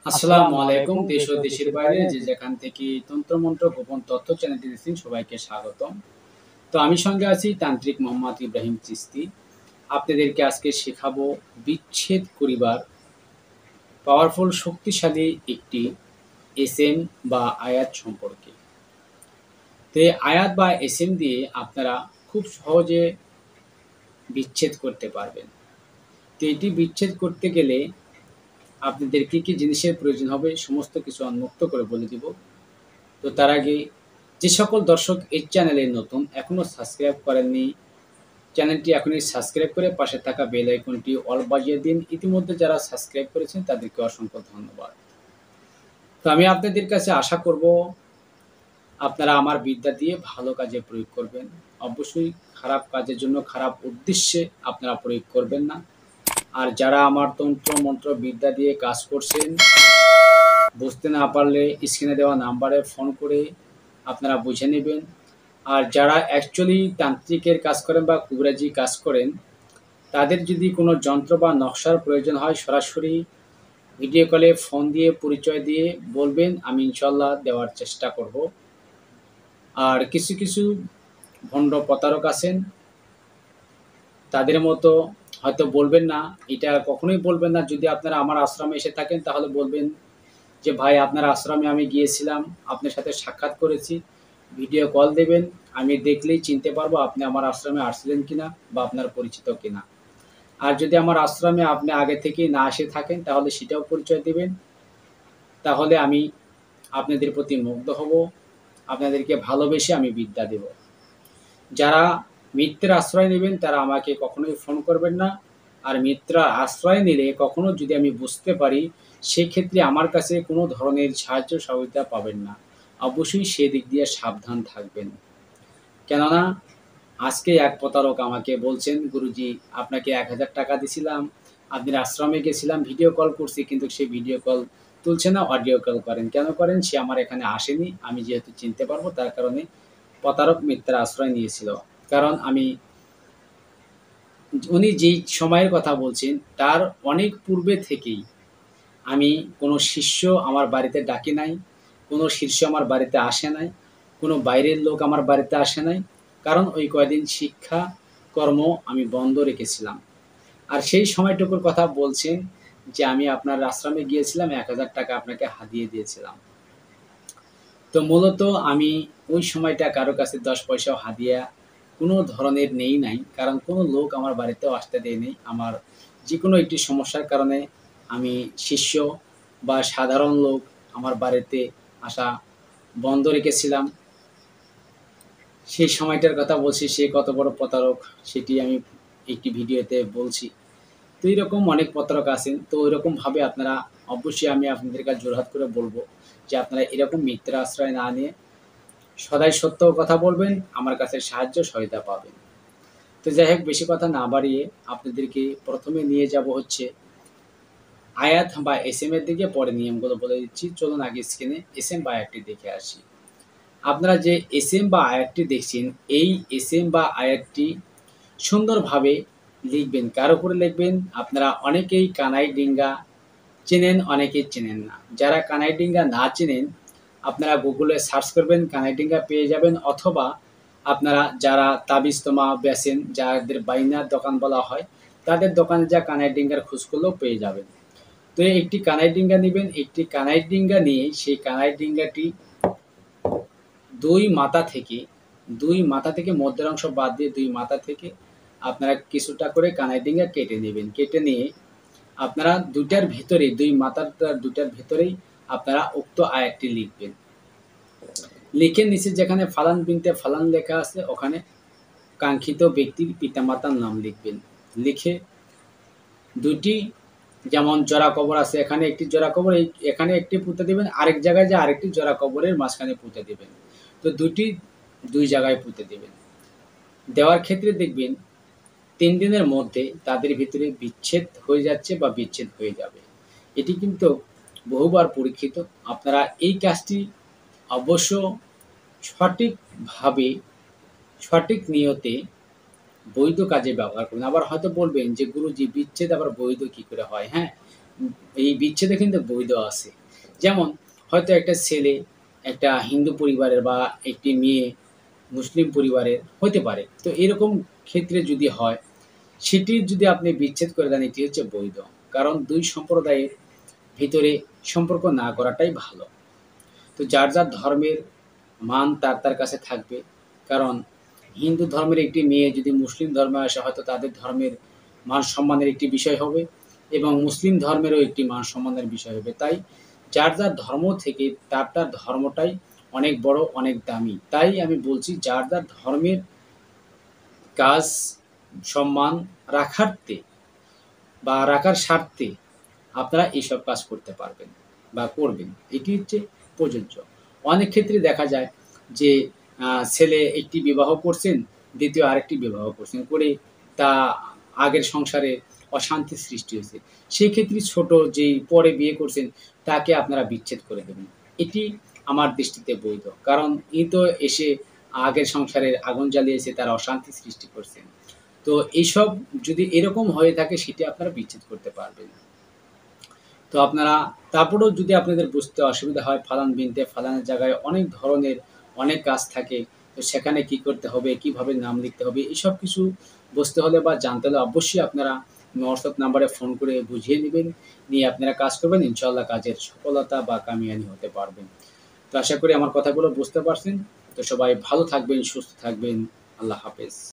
আসসালামু আলাইকুম। দেশ ও দেশের বাইরে যে যেখান থেকে তন্ত্রমন্ত্র গোপন তথ্য চ্যানেলটি দেখছেন সবাইকে স্বাগতম। তো আমি সঙ্গে আছি তান্ত্রিক মোহাম্মদ ইব্রাহিম চিস্তি। আপনাদেরকে আজকে শেখাবো বিচ্ছেদ করিবার পাওয়ারফুল শক্তিশালী একটি এসএম বা আয়াত সম্পর্কে। তো এই আয়াত বা এসএম দিয়ে আপনারা খুব সহজে বিচ্ছেদ করতে পারবেন। তো এটি বিচ্ছেদ করতে গেলে আপনাদের কি জিনিসের প্রয়োজন হবে সমস্ত কিছু উন্মুক্ত করে বলে দিব। তো তার আগে যে সকল দর্শক এই চ্যানেলে নতুন এখনও সাবস্ক্রাইব করেননি, চ্যানেলটি এখনই সাবস্ক্রাইব করে পাশে থাকা বেল আইকনটি অল বাজিয়ে দিন। ইতিমধ্যে যারা সাবস্ক্রাইব করেছেন তাদেরকে অসংখ্য ধন্যবাদ। তো আমি আপনাদের কাছে আশা করব আপনারা আমার বিদ্যা দিয়ে ভালো কাজে প্রয়োগ করবেন। অবশ্যই খারাপ কাজের জন্য খারাপ উদ্দেশ্যে আপনারা প্রয়োগ করবেন না। আর যারা আমার তন্ত্র মন্ত্র বিদ্যা দিয়ে কাজ করছেন, বুঝতে না পারলে স্ক্রিনে দেওয়া নাম্বারে ফোন করে আপনারা বুঝে নেবেন। আর যারা অ্যাকচুয়ালি তান্ত্রিকের কাজ করেন বা কুবরাজি কাজ করেন, তাদের যদি কোনো যন্ত্র বা নকশার প্রয়োজন হয় সরাসরি ভিডিও কলে ফোন দিয়ে পরিচয় দিয়ে বলবেন, আমি ইনশাল্লাহ দেওয়ার চেষ্টা করব। আর কিছু কিছু ভণ্ড প্রতারক আছেন, তাদের মতো হয়তো বলবেন না, এটা কখনোই বলবেন না। যদি আপনারা আমার আশ্রমে এসে থাকেন তাহলে বলবেন যে ভাই আপনার আশ্রমে আমি গিয়েছিলাম, আপনার সাথে সাক্ষাৎ করেছি, ভিডিও কল দেবেন, আমি দেখলেই চিনতে পারবো আপনি আমার আশ্রমে আসছিলেন কিনা বা আপনার পরিচিত কিনা। আর যদি আমার আশ্রমে আপনি আগে থেকেই না এসে থাকেন তাহলে সেটাও পরিচয় দেবেন। তাহলে আমি আপনাদের প্রতি মুগ্ধ হব, আপনাদেরকে ভালোবেসে আমি বিদ্যা দেব। যারা মিথ্যের আশ্রয় নেবেন তারা আমাকে কখনোই ফোন করবেন না। আর মিথ্যা আশ্রয় নিলে কখনো যদি আমি বুঝতে পারি, সেক্ষেত্রে আমার কাছে কোনো ধরনের সাহায্য সহযোগিতা পাবেন না। অবশ্যই সেদিক দিয়ে সাবধান থাকবেন। কেননা আজকে এক প্রতারক আমাকে বলছেন, গুরুজি আপনাকে ১,০০০ টাকা দিয়েছিলাম, আপনার আশ্রমে গেছিলাম, ভিডিও কল করছি, কিন্তু সে ভিডিও কল তুলছে না, অডিও কল করেন। কেন করেন? সে আমার এখানে আসেনি, আমি যেহেতু চিনতে পারবো তার কারণে প্রতারক মিথ্যার আশ্রয় নিয়েছিল। কারণ উনি যেই সময়ের কথা বলছেন তার অনেক পূর্বে থেকেই আমি কোনো শিষ্য আমার বাড়িতে ডাকি নাই, কোনো শিষ্য আমার বাড়িতে আসে নাই, কোনো বাইরের লোক আমার বাড়িতে আসে নাই। কারণ ওই কয়দিন শিক্ষা কর্ম আমি বন্ধ রেখেছিলাম। আর সেই সময়টুকুর কথা বলছেন যে আমি আপনার আশ্রমে গিয়েছিলাম, ১,০০০ টাকা আপনাকে হাদিয়ে দিয়েছিলাম। তো মূলত আমি ওই সময়টা কারো কাছে ১০ পয়সাও হাদিয়া কোনো ধরনের নেই নাই। কারণ কোনো লোক আমার বাড়িতেও আসতে দেয়নি। আমার যেকোনো একটি সমস্যার কারণে আমি শিষ্য বা সাধারণ লোক আমার বাড়িতে আসা বন্ধ রেখেছিলাম। সেই সময়টার কথা বলছি, সে কত বড় প্রতারক সেটি আমি একটি ভিডিওতে বলছি। তো এইরকম অনেক প্রতারক আছেন। তো ওইরকমভাবে আপনারা অবশ্যই আমি আপনাদের কাছে জোরহাত করে বলব যে আপনারা এরকম মিথ্যার আশ্রয় না নিয়ে সদাই সত্য কথা বলবেন, আমার কাছে সাহায্য সহায়তা পাবেন। তো যাই হোক, বেশি কথা না বাড়িয়ে আপনাদেরকে প্রথমে নিয়ে যাব হচ্ছে আয়াত বা এসএম এর দিকে, পরে নিয়মগুলো বলে দিচ্ছি। চলুন আগে স্ক্রিনে এসএম বা আয়াতটি দেখে আসি। আপনারা যে এসএম বা আয়াতটি দেখছেন, এই এসএম বা আয়াতটি সুন্দরভাবে লিখবেন। কার উপরে লিখবেন? আপনারা অনেকেই কানাই ডিঙ্গা চেনেন, অনেকেই চেনেন না। যারা কানাই ডিঙ্গা না চেনেন আপনারা গুগলে সার্চ করবেন, কানাই ডিঙ্গা পেয়ে যাবেন। অথবা আপনারা যারা তাবিজ তোমা বেচেন, যাদের বাইনার দোকান বলা হয়, তাদের দোকানে যা কানাই ডিঙ্গার খোঁজ করলেও পেয়ে যাবেন। তো একটি কানাই ডিঙ্গা নেবেন। একটি কানাই ডিঙ্গা নিয়ে সেই কানাই ডিঙ্গাটি দুই মাথা থেকে মধ্যের অংশ বাদ দিয়ে দুই মাথা থেকে আপনারা কিছুটা করে কানাই ডিঙ্গা কেটে নেবেন। কেটে নিয়ে আপনারা দুই মাথার দুটার ভেতরেই আপনারা উক্ত আয়াতটি লিখবেন। লিখে নিচে যেখানে ফালান বিনতে ফালান লেখা আছে ওখানে কাঙ্ক্ষিত ব্যক্তির পিতামাতার নাম লিখবেন। লিখে দুটি, যেমন জোড়া কবর আছে, এখানে একটি জোড়া কবর, এখানে একটি পুঁতে দেবেন, আরেক জায়গায় যে আরেকটি জোড়া কবরের মাঝখানে পুঁতে দেবেন। তো দুই জায়গায় পুঁতে দেবেন। দেওয়ার ক্ষেত্রে দেখবেন ৩ দিনের মধ্যে তাদের ভিতরে বিচ্ছেদ হয়ে যাচ্ছে বা বিচ্ছেদ হয়ে যাবে। এটি কিন্তু বহুবার পরীক্ষিত। আপনারা এই কাজটি অবশ্য সঠিকভাবে সঠিক নিয়তে বৈধ কাজে ব্যবহার করুন। আবার হয়তো বলবেন যে গুরুজি বিচ্ছেদ আবার বৈধ কী করে হয়? হ্যাঁ, এই বিচ্ছেদে কিন্তু বৈধ আছে। যেমন হয়তো একটা ছেলে একটা হিন্দু পরিবারের বা একটি মেয়ে মুসলিম পরিবারের হতে পারে। তো এরকম ক্ষেত্রে যদি হয়, সেটির যদি আপনি বিচ্ছেদ করে দেন, এটি হচ্ছে বৈধ। কারণ ২ সম্প্রদায়ের ভিতরে সম্পর্ক না করাটাই ভালো। তো যার ধর্মের মান তার কাছে থাকবে। কারণ হিন্দু ধর্মের একটি মেয়ে যদি মুসলিম ধর্মে আসে, হয়তো তাদের ধর্মের মান-সম্মানের একটি বিষয় হবে এবং মুসলিম ধর্মেরও একটি মান-সম্মানের বিষয় হবে। তাই যার ধর্ম থেকে তার ধর্মটাই অনেক বড়, অনেক দামি। তাই আমি বলছি যার ধর্মের কাজ সম্মান রাখার্থে বা রাখার স্বার্থে আপনারা এইসব কাজ করতে পারবেন বা করবেন। এটি হচ্ছে প্রযোজ্য। অনেক ক্ষেত্রে দেখা যায় যে ছেলে একটি বিবাহ করছেন, দ্বিতীয় আরেকটি বিবাহ করছেন। করে তা আগের সংসারে অশান্তির সৃষ্টি হয়েছে। সেক্ষেত্রে ছোট যেই পরে বিয়ে করছেন তাকে আপনারা বিচ্ছেদ করে দেবেন। এটি আমার দৃষ্টিতে বৈধ। কারণ তো এসে আগের সংসারের আগুন জ্বালিয়েছে, তারা অশান্তি সৃষ্টি করছেন। তো এইসব যদি এরকম হয়ে থাকে সেটি আপনারা বিচ্ছেদ করতে পারবেন। তো আপনারা তারপরেও যদি আপনাদের বুঝতে অসুবিধা হয়, ফালান বিনতে ফালানের জায়গায় অনেক ধরনের অনেক কাজ থাকে। তো সেখানে কি করতে হবে, কিভাবে নাম লিখতে হবে, এসব কিছু বুঝতে হলে বা জানতে হলে অবশ্যই আপনারা WhatsApp নাম্বারে ফোন করে বুঝিয়ে নিবেন। নিয়ে আপনারা কাজ করবেন। ইনশাআল্লাহ কাজের সফলতা বা কামিয়াবি হতে পারবেন। তো আশা করি আমার কথাগুলো বুঝতে পারছেন। তো সবাই ভালো থাকবেন, সুস্থ থাকবেন। আল্লাহ হাফেজ।